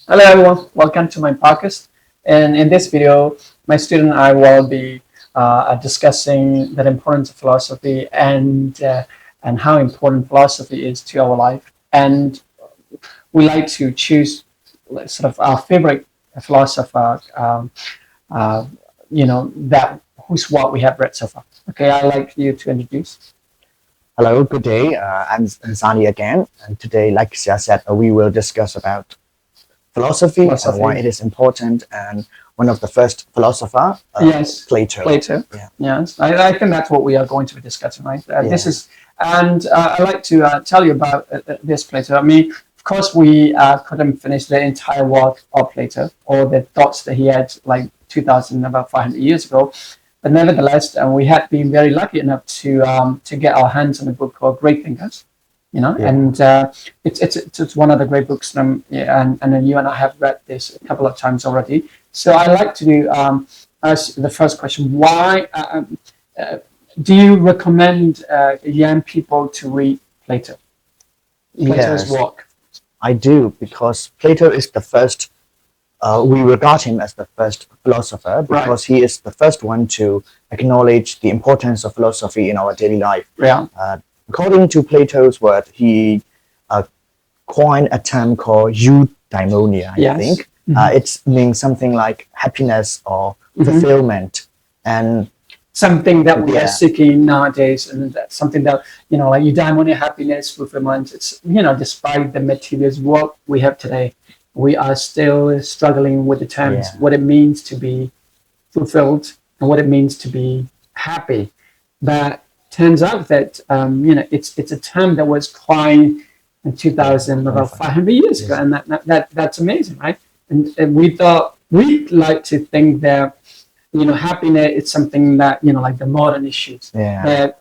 Hello everyone, welcome to my podcast. And in this video, my student and I will be discussing the importance of philosophy and how important philosophy is to our life. And we like to choose sort of our favorite philosopher, uh, that whose work we have read so far. Okay, I'd like you to introduce. Hello, good day. I'm Sani again, and today, like Xia said, we will discuss about philosophy and why it Philosophy. is important. And one of the first philosopher, Yes, Plato. Plato. Yeah, Yes, I think that's what we are going to be discussing, right? This yeah, is, and I'd like to tell you about this Plato. I mean, of course, we couldn't finish the entire work of Plato or the thoughts that he had like 2,000, about 500 years ago. But nevertheless, we had been very lucky enough to get our hands on a book called Great Thinkers, yeah. and it's one of the great books, yeah, and then you and I have read this a couple of times already. So I like to ask the first question: Why uh, do you recommend young people to read Plato? Plato's Yes, work. I do because Plato is the first. We regard him as the first philosopher Right. because he is the first one to acknowledge the importance of philosophy in our daily life. Yeah. According to Plato's word, he uh, coined a term called eudaimonia, I Yes. think. It means something like happiness or Mhm. fulfillment. And Something that we are yeah, seeking nowadays, and that's something that like you diamond happiness, fulfillment. It's despite the materials what we have today, we are still struggling with the terms, yeah, what it means to be fulfilled and what it means to be happy. But turns out that it's a term that was coined in yeah, 2000, about 25 500 years ago, years. and that's amazing, right? And we thought we'd like to think that happiness is something that like the modern issues Yeah, that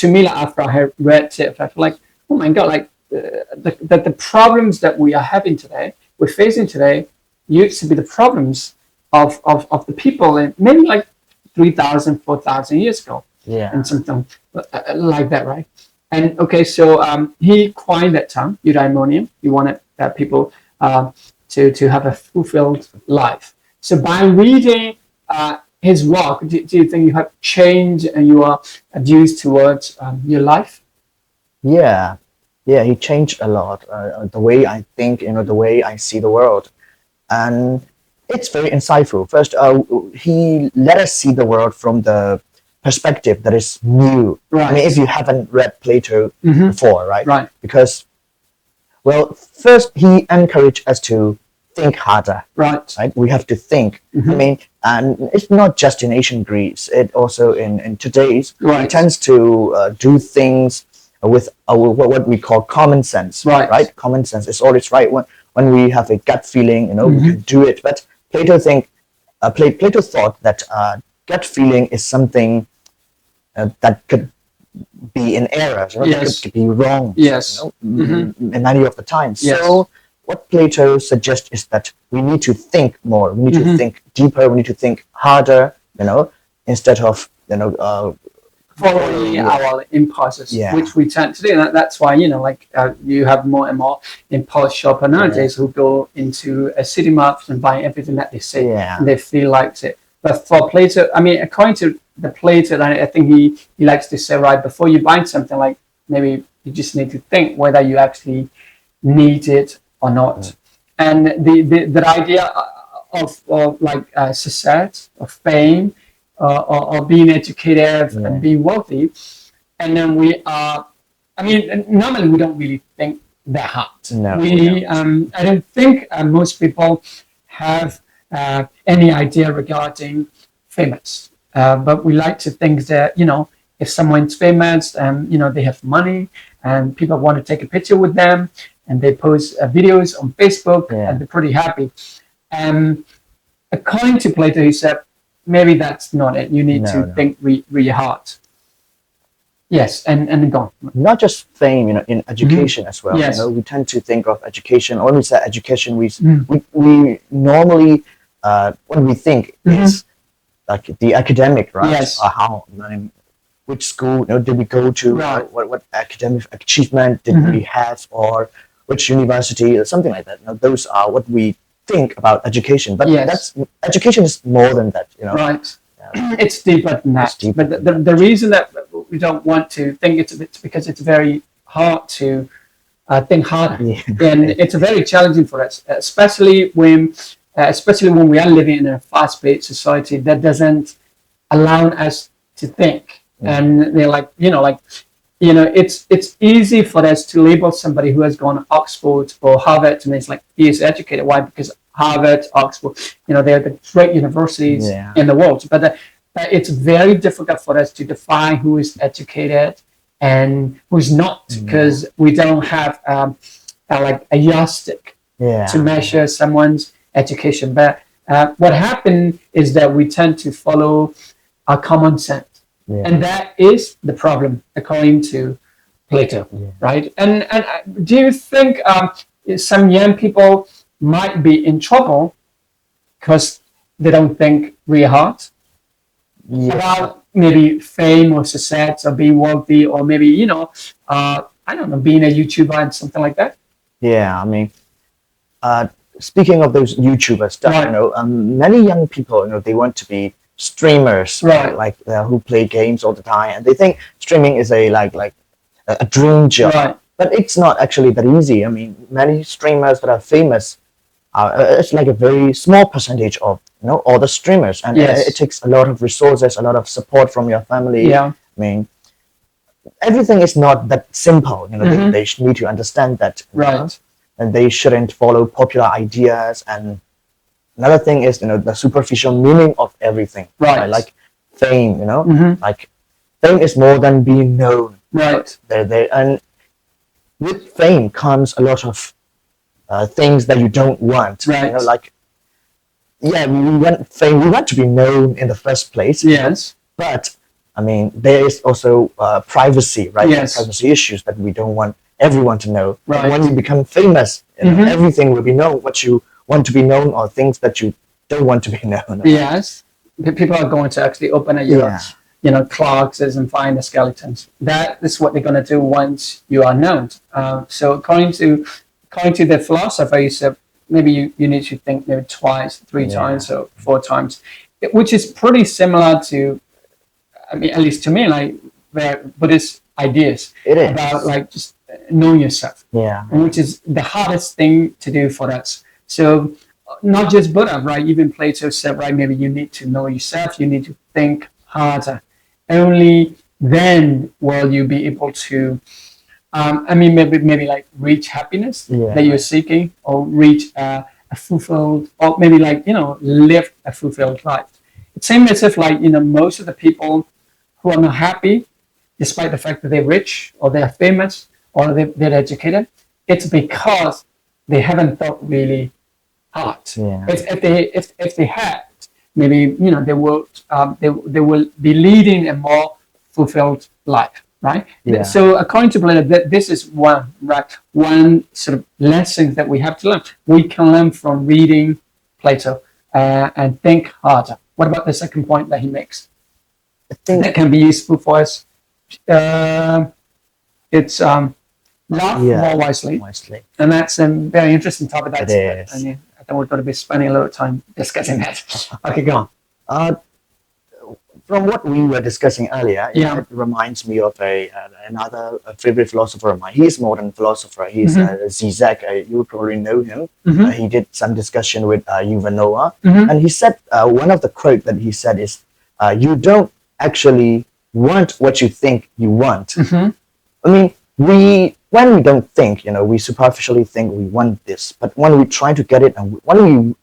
to me, like, after I had read it, I feel like, oh my god, like the problems that we are having today, we're facing today, used to be the problems of the people in maybe like 3,000, 4,000 years ago, and yeah, something like that, right? And okay, so he coined that term eudaimonia. He wanted people to have a fulfilled life. So by reading his work, do you think you have changed your views towards your life? yeah, yeah. He changed a lot. The way I think, the way I see the world. And it's very insightful. First, he let us see the world from the perspective that is new. I mean, if Right. you haven't read Plato Mm-hmm. before, right? Right. Because, well, first he encouraged us to think harder, Right. right? We have to think. I Mm-hmm. mean, and it's not just in ancient Greece. It also in today's we Right. tend to do things with what we call common sense, Right. right? Common sense is always right. When we have a gut feeling, we Mm-hmm. can do it. But Plato thought that gut feeling is something that could be in error, that Yes. could be wrong, Yes. Mm-hmm. many of the times. Yes. So what Plato suggests is that we need to think more, we need to Mm-hmm. think deeper, we need to think harder, instead of Following following. Yeah, our impulses, yeah, which we tend to do. And that's why, like you have more and more impulse shopper yeah, nowadays who go into a city market and buy everything that they see and yeah, they feel like it. But for Plato, I mean, according to the Plato, I think he likes to say, right, before you buy something, like maybe you just need to think whether you actually need it or not. And the idea of like success, of fame, or being educated and yeah, being wealthy, and then we are. I mean, normally we don't really think that hard. no, we We, don't. I don't think most people have any idea regarding famous, but we like to think that if someone's famous and they have money and people want to take a picture with them and they post videos on Facebook and Yeah, they're pretty happy. Um, According to Plato, he said maybe that's not it. You need no, to no. think really hard. Yes, and go on. Not just fame, in Mm-hmm. education as well. Yes. We tend to think of education. When we say education, Mm. we normally when we think Mm-hmm. is like the academic, right? Yes. How, I mean, which school, did we go to? Right. What academic achievement did Mm-hmm. we have, or which university, or something like that. Those are what we think about education, but Yes. that's education is more than that, you know. Right. It's deeper than that. It's deeper But than the reason that we don't want to think it's because it's very hard to think harder, Yeah. and it's very challenging for us, especially when we are living in a fast-paced society that doesn't allow us to think. And they're like, it's easy for us to label somebody who has gone to Oxford or Harvard, and it's like he is educated. Why? Because Harvard, Oxford, they're the great universities Yeah. in the world. But it's very difficult for us to define who is educated and who's not, because we don't have like a yardstick Yeah. to measure someone's education. But what happened is that we tend to follow our common sense. Yeah. And that is the problem, according to Plato, right? And do you think some young people might be in trouble because they don't think really hard Yeah. about maybe fame or success or being wealthy, or maybe, I don't know, being a YouTuber and something like that? Yeah, I mean, speaking of those YouTubers stuff, Right. you know, many young people, you know, they want to be streamers, Right. like who play games all the time, and they think streaming is a dream job. Right. But it's not actually that easy. I mean, many streamers that are famous, it's like a very small percentage of all the streamers, and Yes. it takes a lot of resources, a lot of support from your family. Yeah. I mean, everything is not that simple. You know, they need to understand that. you know, Right. and they shouldn't follow popular ideas. And another thing is, the superficial meaning of everything. Right. Like fame. Mhm. Like fame is more than being known. Right. And with fame comes a lot of things that you don't want. Right. Like, yeah, we want fame. We want to be known in the first place. Yes. But I mean, there is also privacy, right? Yes. Privacy issues that we don't want everyone to know. But Right. when you become famous, everything will be known. What you want to be known, or things that you don't want to be known. Yes. People are going to actually open up your, Yeah. closets and find the skeletons. That is what they're going to do once you are known. So according to the philosopher, you said maybe you need to think maybe twice, three Yeah. times, or four times, which is pretty similar to, I mean, at least to me, like the Buddhist ideas It is. about like just knowing yourself, Yeah. and which is the hardest thing to do for us. So not just Buddha, right? Even Plato said, right, maybe you need to know yourself, you need to think harder. Only then will you be able to, maybe like reach happiness Yeah. that you're seeking, or reach a fulfilled, or maybe like, live a fulfilled life. It seems as if like, most of the people who are not happy, despite the fact that they're rich or they're famous or they're educated, it's because they haven't thought really hard. Yeah. If they had, maybe they will be leading a more fulfilled life, right? Yeah. So according to Plato, this is one sort of lesson that we have to learn. We can learn from reading Plato and think harder. What about the second point that he makes? I think That can be useful for us. It's love more wisely. wisely. And that's a very interesting topic. It is. I think we're going to be spending a lot of time discussing that. Okay, go on. From what we were discussing earlier, Yeah. it reminds me of another favorite philosopher of mine. He's a modern philosopher. He's Zizek. You probably know him. Mhm. He did some discussion with Yuval Noah, Mhm. and he said one of the quote that he said is, "You don't actually want what you think you want." Mhm. I mean, when we don't think, we superficially think we want this, but when we try to get it, and when we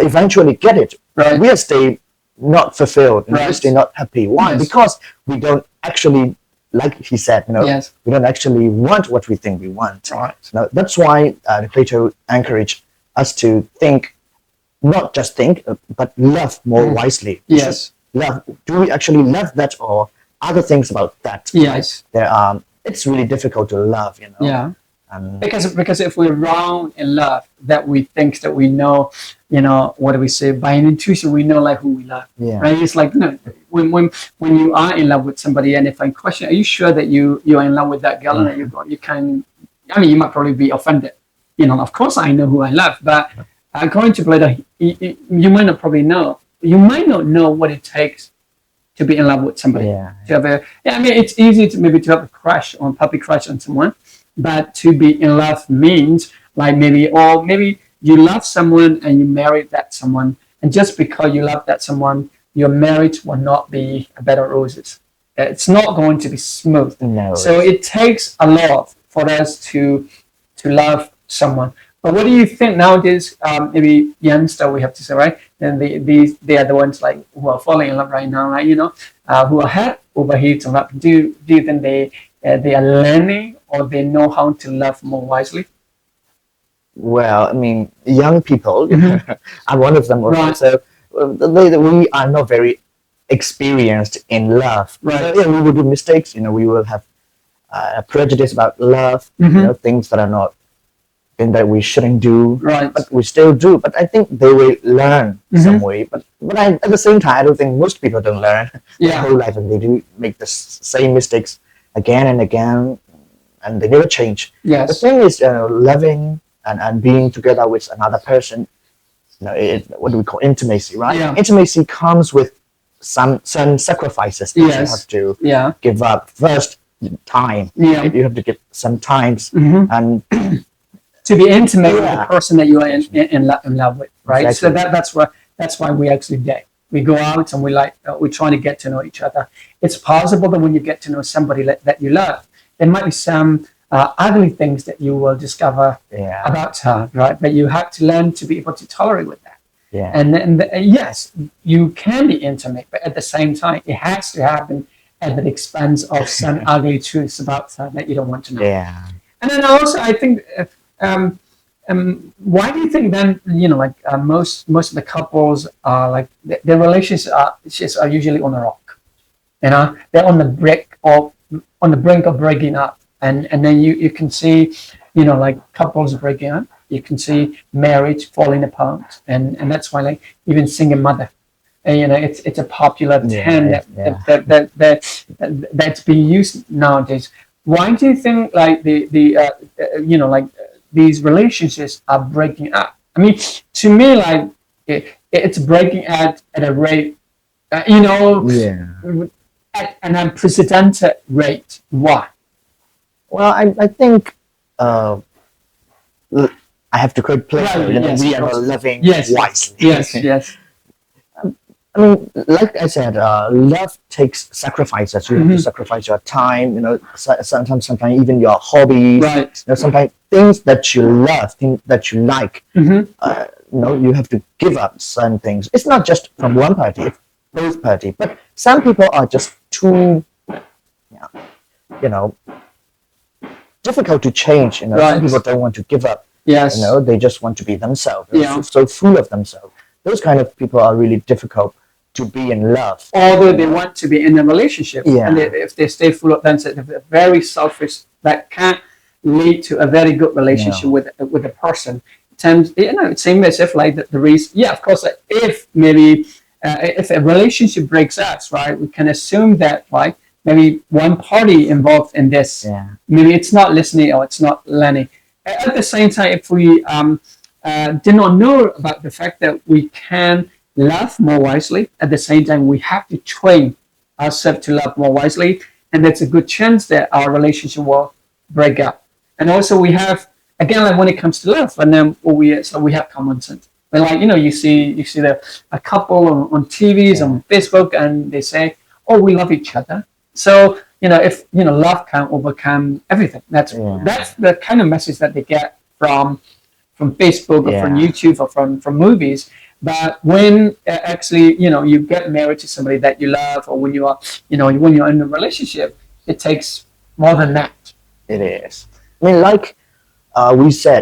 eventually get it, Right. we stay not fulfilled, and we Right. stay not happy. Why? Yes. Because we don't actually, like he said, Yes. we don't actually want what we think we want. Right. Now, that's why Plato encouraged us to think, not just think, but love more wisely. We Yes. should love. Do we actually love that, or other things about that? Yes. There are. It's really difficult to love, Yeah. And Because if we're wrong in love, that we think that we know, what do we say? By an intuition, we know like who we love. yeah, Right? It's like, when you are in love with somebody, and if I question, are you sure that you are in love with that girl, and that you can? I mean, you might probably be offended. Of course I know who I love, but according to Plato, you might not probably know. You might not know what it takes to be in love with somebody. Yeah. To have a, yeah, I mean, it's easy to maybe to have a crush or a puppy crush on someone, but to be in love means like maybe, or maybe you love someone and you married that someone, and just because you love that someone, your marriage will not be a bed of roses. It's not going to be smooth. No. So it takes a lot for us to love someone. But what do you think nowadays? Maybe youngster, we have to say, right? And they are the ones like who are falling in love right now, right? Who are head over heels in love. Do you think they are learning or they know how to love more wisely? Well, I mean, young people, I'm one of them. Right. So we are not very experienced in love. Right. So, yeah, we will do mistakes. We will have a prejudice about love. Things that are not, and that we shouldn't do. Right. But we still do. But I think they will learn some way. But at the same time, I don't think most people don't learn their Yeah. whole life, and they do make the same mistakes again and again, and they never change. The Yes. thing is, loving and being together with another person, what do we call intimacy, right? Yeah. Intimacy comes with some sacrifices that you Yes. have to Yeah. give up. First, time. Yeah. You have to give some times, Mhm. and To be intimate with Yeah. the person that you are in love with, right? So Exactly. that's why we actually date. We go out and we're trying to get to know each other. It's possible that when you get to know somebody that you love, there might be some ugly things that you will discover yeah, about her, right? But you have to learn to be able to tolerate with that. yeah, And yes, you can be intimate, but at the same time, it has to happen at the expense of some ugly truths about her that you don't want to know. yeah. And then also, I think, why do you think then, most of the couples are like their relationships are usually on a rock. They're on the brink of breaking up, and then you can see, like couples breaking up. You can see marriage falling apart, and that's why like even single mother. And, it's a popular term Yeah, that's being used nowadays. Why do you think like these relationships are breaking up? I mean, to me, like it's breaking at a rate, Yeah. at an unprecedented rate. Why? Well, I think I have to quote Plato. Right, yes, we of are course. living Yes, wisely. yes. I mean, like I said, love takes sacrifices. You have to sacrifice your time. Sometimes even your hobbies. Right. Sometimes things that you love, things that you like. You have to give up certain things. It's not just from one party; it's both party. But some people are just too, difficult to change. Some Right. people don't want to give up. Yes. They just want to be themselves. They're Yeah. so full of themselves. Those kind of people are really difficult to be in love. Although they want to be in a relationship, Yeah. and if they stay full of themselves, if they're very selfish, that can't lead to a very good relationship with a person. It seems as if like the reason, yeah, of course, like, if maybe if a relationship breaks up, right, we can assume that like maybe one party involved in this, Yeah. maybe it's not listening or it's not learning. At the same time, if we did not know about the fact that we can love more wisely, at the same time, we have to train ourselves to love more wisely, and there's a good chance that our relationship will break up. And also, we have again, like when it comes to love, and then we have common sense. But like you see a couple on TVs on Facebook, and they say, "Oh, we love each other." So if love can overcome everything. That's the kind of message that they get from Facebook or from YouTube or from movies. But when actually you get married to somebody that you love, or when you are when you're in a relationship, it takes more than that. It is. I mean, like we said,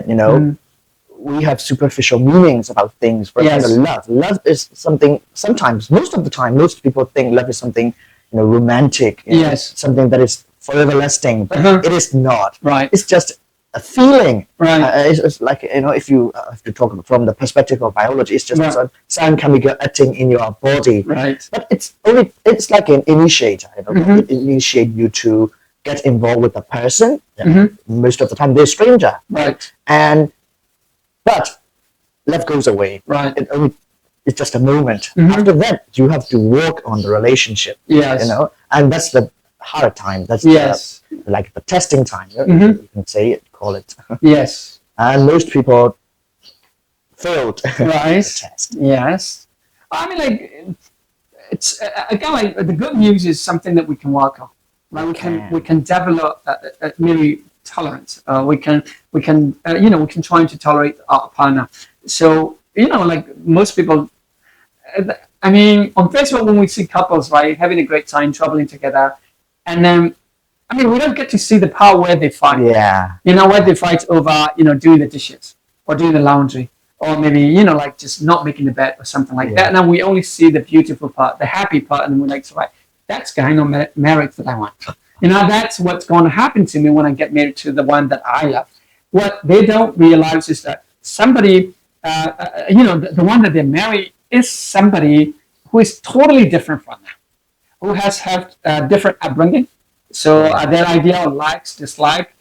we have superficial meanings about things. For example, love. Love is something. Sometimes, most of the time, most people think love is something romantic. Something that is forever lasting. But it is not. Right. It's just a feeling. Right. It's like if you have to talk from the perspective of biology, it's just some chemical acting in your body. Right. But it's like an initiator. It initiate you to get involved with the person. Most of the time, they're a stranger. Right. But love goes away. Right. It's just a moment. Mhm. After that, you have to work on the relationship. Yes. You know, and that's the hard time. That's Yes. like the testing time. Mhm. You can say it, call it. Yes. And most people failed Right. the test. Yes. I mean, like, it's again, like, the good news is something that we can work on. Right? We can develop maybe tolerance. We can we can try to tolerate our partner. So like most people, I mean, on Facebook when we see couples, right, having a great time traveling together, and then I mean, we don't get to see the part where they fight. Yeah. Where they fight over, doing the dishes or doing the laundry or maybe, like just not making the bed or something like that. And then we only see the beautiful part, the happy part, and we're like, so right, that's the kind of marriage that I want. That's what's going to happen to me when I get married to the one that I love. What they don't realize is that somebody, the one that they marry is somebody who is totally different from them, who has had different upbringing. So their idea of likes, dislike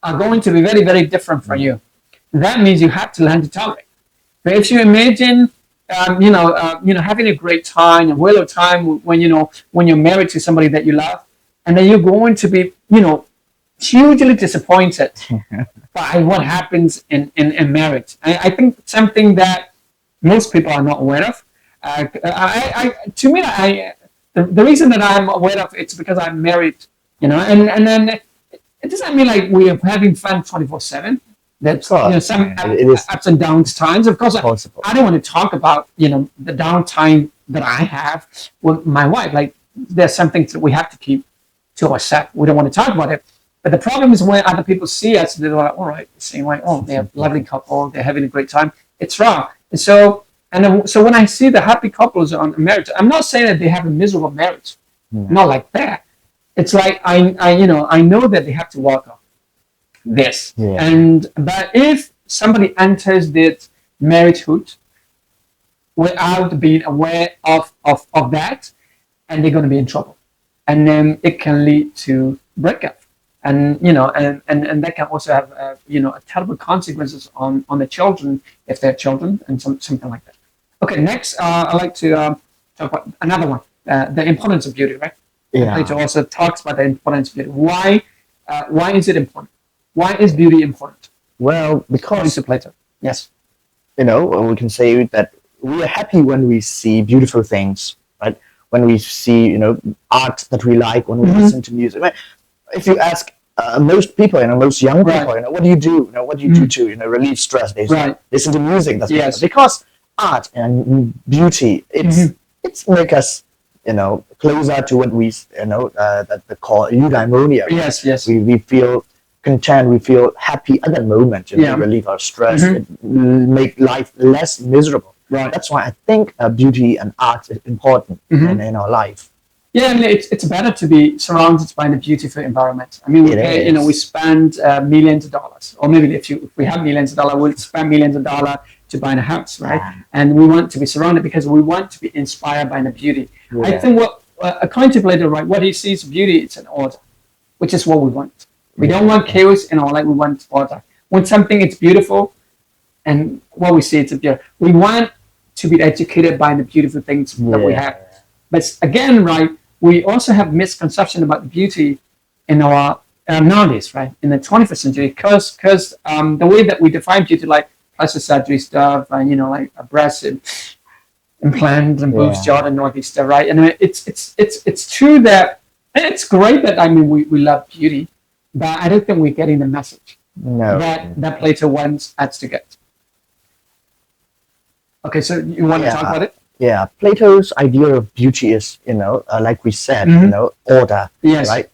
are going to be very, very different from you. That means you have to learn to tolerate. But if you imagine, having a great time, a whale of time when you're married to somebody that you love, and then you're going to be, hugely disappointed by what happens in marriage. I think something that most people are not aware of. The reason that I'm aware of it's because I'm married, and then it doesn't mean like we are having fun 24/7. That's some ups and downs times. Of course, I don't want to talk about the downtime that I have with my wife. Like there's some things that we have to keep to ourselves. We don't want to talk about it. But the problem is when other people see us, they're like, all right, saying like, oh, they're a lovely couple, they're having a great time. It's wrong. And so when I see the happy couples on marriage, I'm not saying that they have a miserable marriage. Not like that. It's like I know that they have to work on this. Yeah. But if somebody enters this marriagehood without being aware of that, and they're going to be in trouble, and then it can lead to breakup, and that can also have terrible consequences on the children if they're children and something like that. Okay, next I'd like to talk about another one, the importance of beauty, right? Yeah. Plato also talks about the importance of beauty. Why is it important? Why is beauty important? Well, because Plato. Yes. We can say that we are happy when we see beautiful things, right? When we see, art that we like, when we listen to music. Right? If you ask most people, most young people, what do you do? What do you do to, relieve stress? They listen to music. That's because art and beauty, it's make us, closer to what we, that they call eudaimonia. Right? Yes. We feel content, we feel happy at that moment, relieve our stress, make life less miserable. Right. That's why I think beauty and art is important in our life. Yeah, I mean, it's better to be surrounded by the beautiful environment. I mean, we spend millions of dollars, or maybe if we have millions of dollars, we'll spend millions of dollars to buy a house, right? Yeah. And we want to be surrounded because we want to be inspired by the beauty. Yeah. I think what a contemplator, right, what he sees beauty, it's an order, which is what we want. We don't want chaos in our life, we want order. When something is beautiful, and what we see, it's beautiful. We want to be educated by the beautiful things that we have. But again, right, we also have misconception about the beauty in our nowadays, right, in the 21st century, because the way that we define beauty, like plastic surgery stuff, and like a breast implant and boobs job and all this stuff, right? And it's true that it's great that we love beauty, but I don't think we're getting the message that Plato wants us to get. Okay, so you want to talk about it? Yeah, Plato's idea of beauty is, like we said, order. Yes. Right?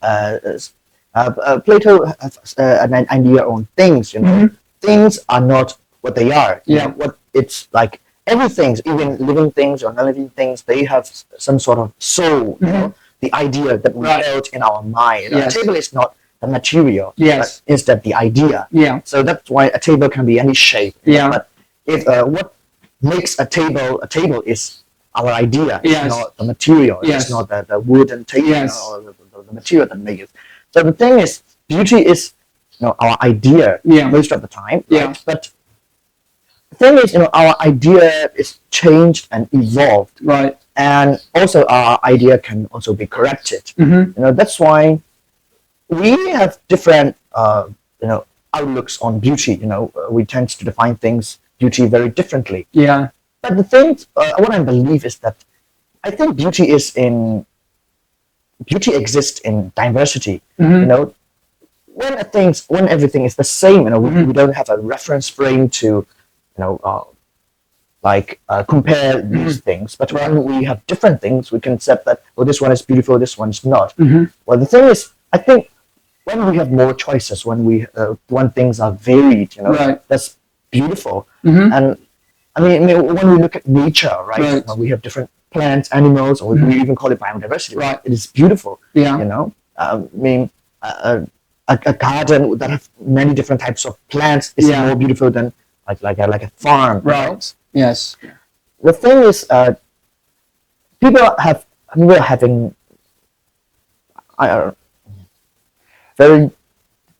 Plato has an idea on things. Things are not what they are. What it's like. Everything, even living things or non-living things, they have some sort of soul. The idea that we built in our mind. A table is not the material. But instead the idea. So that's why a table can be any shape. But if what makes a table is our idea. It's not the material. It's not the wooden table or the material that makes it. So the thing is, beauty is our idea most of the time. Right? But the thing is, our idea is changed and evolved, Right. and also our idea can also be corrected. Mm-hmm. That's why we have different outlooks on beauty. We tend to define beauty very differently. Yeah. But the thing, what I believe is that I think beauty exists in diversity. Mm-hmm. When everything is the same, we don't have a reference frame to compare these things. But when we have different things, we can accept that, oh, this one is beautiful, this one is not. Mm-hmm. Well, the thing is, I think when we have more choices, when things are varied, Right. that's beautiful. Mm-hmm. And I mean, when we look at nature, right, Right. we have different plants, animals, or we even call it biodiversity. Right. It is beautiful. Yeah. I mean, a garden that has many different types of plants is Yeah. more beautiful than like a farm. Right. Yes. The thing is, people are having very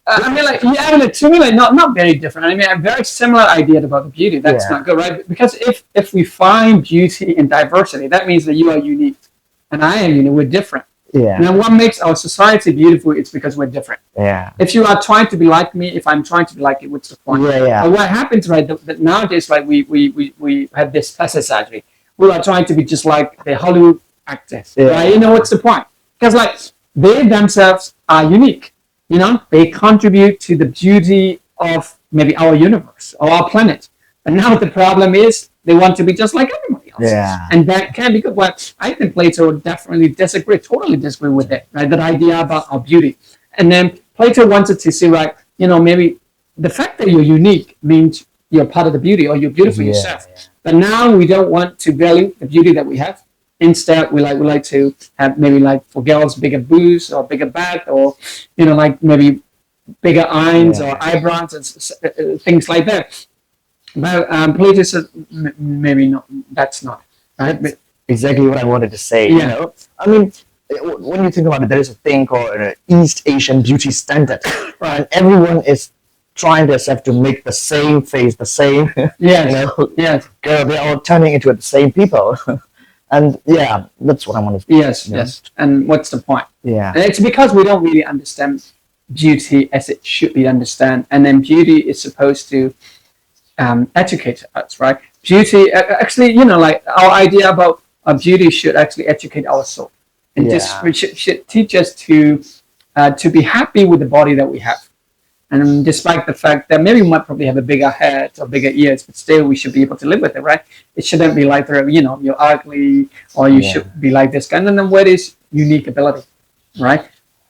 I mean, like, yeah, I mean, like, to me, like, not very different. I mean, a very similar idea about the beauty. That's Yeah. not good, right? Because if we find beauty in diversity, that means that you are unique, and I am unique. We're different. yeah And what makes our society beautiful? It's because we're different. yeah If you are trying to be like me, if I'm trying to be like you, what's the point? yeah But what happens, right? That nowadays, like, we have this plastic surgery. We are trying to be just like the Hollywood actors, Yeah. right? You know what's the point? Because like they themselves are unique. They contribute to the beauty of maybe our universe or our planet. And now the problem is they want to be just like everybody else. Yeah. And that can be good. But I think Plato would definitely totally disagree with it, right? That idea about our beauty. And then Plato wanted to see, like, maybe the fact that you're unique means you're part of the beauty or you're beautiful Yeah, yourself. yeah. But now we don't want to value the beauty that we have. Instead, we like to have maybe, like, for girls, bigger boobs or bigger back, or like maybe bigger eyes Yeah. or eyebrows and things like that. But Plato said maybe not. That's not right. But, exactly what I wanted to say. Yeah. I mean, when you think about it, there is a thing called an East Asian beauty standard, right. and everyone is trying themselves to make the same face, the same. Yes. Yes. Girl, they're all turning into the same people, and yeah, that's what I want to. Yes. Yeah. Yes. And what's the point? Yeah. And it's because we don't really understand beauty as it should be understood, and then beauty is supposed to educate us, right? Beauty, actually, like our idea about beauty should actually educate our soul, and Yeah. we should teach us to be happy with the body that we have. And despite the fact that maybe we might probably have a bigger head or bigger ears, but still we should be able to live with it, right? It shouldn't be like, you're ugly or you Yeah. should be like this guy. And then what is unique ability, right?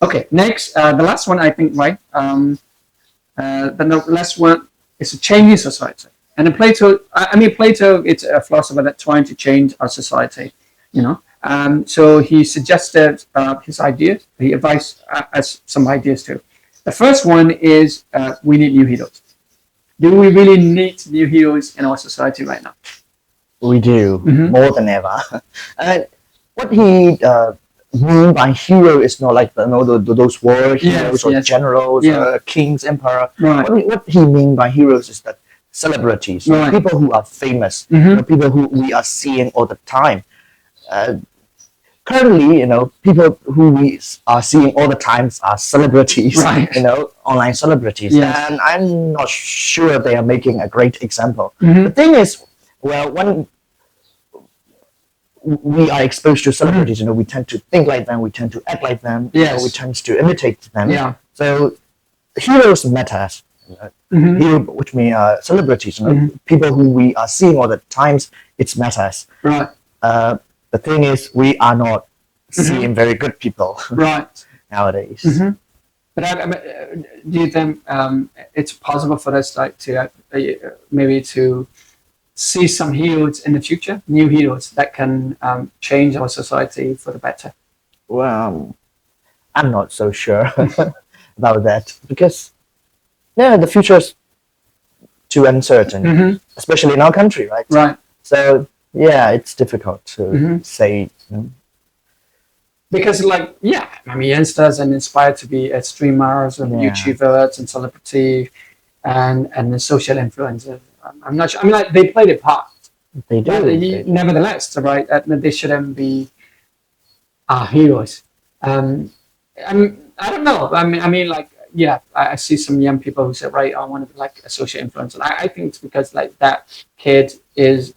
Okay, next, the last one, I think, right? The last one is a changing society. And in Plato, Plato, it's a philosopher that's trying to change our society, So he suggested his ideas. He advised us some ideas too. The first one is we need new heroes. Do we really need new heroes in our society right now? We do Mhm. more than ever. And what he mean by hero is not like those war heroes or yes. generals, Yeah. kings, emperor. Right. What he mean by heroes is that celebrities, Right. people who are famous, Mhm. people who we are seeing all the time. Currently, people who we are seeing all the times are celebrities, Right. online celebrities, Yes. and I'm not sure they are making a great example. Mhm. The thing is, well, when we are exposed to celebrities, we tend to think like them, we tend to act like them, Yes. we tend to imitate them. Yeah. So heroes matter. Mhm. Hero, which mean celebrities, people who we are seeing all the times, it matters. Right. The thing is, we are not seeing very good people Right. nowadays. Mhm. But do you think it's possible for us, like, to maybe to see some heroes in the future, new heroes that can change our society for the better? Well, I'm not so sure about that because, the future is too uncertain, Mhm. especially in our country, right? Right. So, yeah, it's difficult to Mhm. say. Because, like, yeah, youngsters are inspired to be streamers and Yeah. YouTubers and celebrity and the social influencers I'm not sure. I mean, like they played a part, They do. but nevertheless, right? They shouldn't be heroes. I don't know. Like, yeah, I see some young people who say, right, I want to be like a social influencer. I think it's because like that kid is,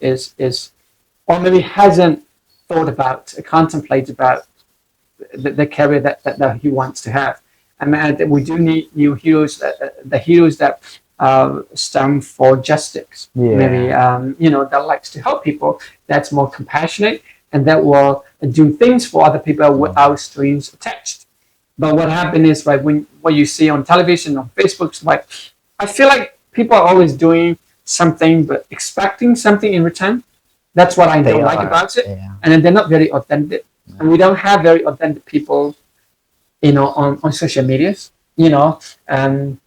or maybe hasn't thought about, contemplated about the career that he wants to have. And we do need new heroes, the heroes that stand for justice. Yeah. Maybe, that likes to help people, that's more compassionate, and that will do things for other people without strings attached. But what happened is, like, when what you see on television, on Facebook, like, I feel like people are always doing something but expecting something in return. That's what I They don't like are, about it. yeah. And then they're not very authentic. And we don't have very authentic people, on social medias, and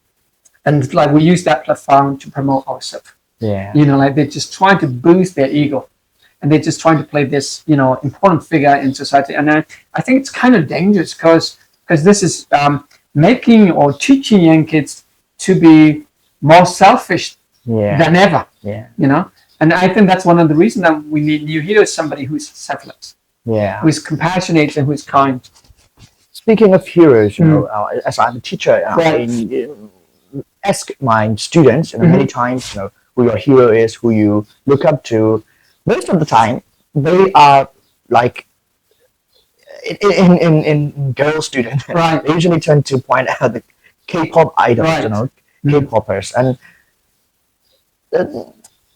like we use that platform to promote ourselves. Yeah. Like they're just trying to boost their ego, and they're just trying to play this, important figure in society. And I think it's kind of dangerous because this is making or teaching young kids to be more selfish Yeah. than ever. Yeah. And I think that's one of the reasons that we need new heroes, somebody who's selfless, Yeah. who's compassionate, and who's kind. Speaking of heroes, as I'm a teacher, Right. I ask my students, Mm-hmm. many times, who your hero is, who you look up to. Most of the time, they are like in girl students. Right. They usually tend to point out the K-pop idols, Right. K-popers, and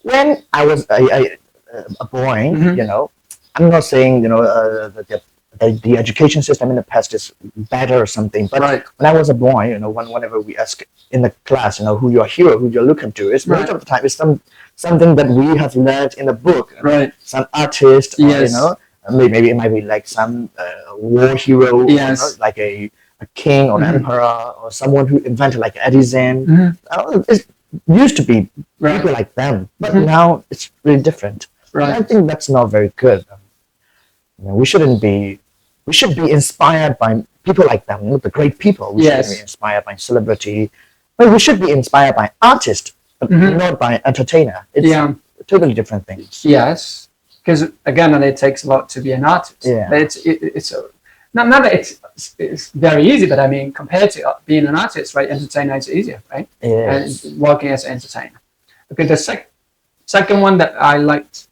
when I was a boy, Mhm. I'm not saying the education system in the past is better or something, but Right. when I was a boy, whenever we ask in the class, who your hero, who you're looking to, is most Right. of the time it's something that we have learned in a book, Right. some artist, or, Yes. maybe it might be like some war hero, Yes. like a king or an Mhm. emperor or someone who invented like Edison. Mhm. It used to be Right. people like them, but Mhm. now it's really different. And I Right. think that's not very good. We shouldn't be. We should be inspired by people like them, the great people. We shouldn't Yes. be inspired by celebrity, but we should be inspired by artists, but Mhm. not by entertainer. It's Yeah. totally different things. Yes. Because again, it takes a lot to be an artist. Yeah. But it's not that it's very easy, but I mean, compared to being an artist, right? Entertainer is easier, right? Yes. And working as an entertainer. Okay. The second one that I liked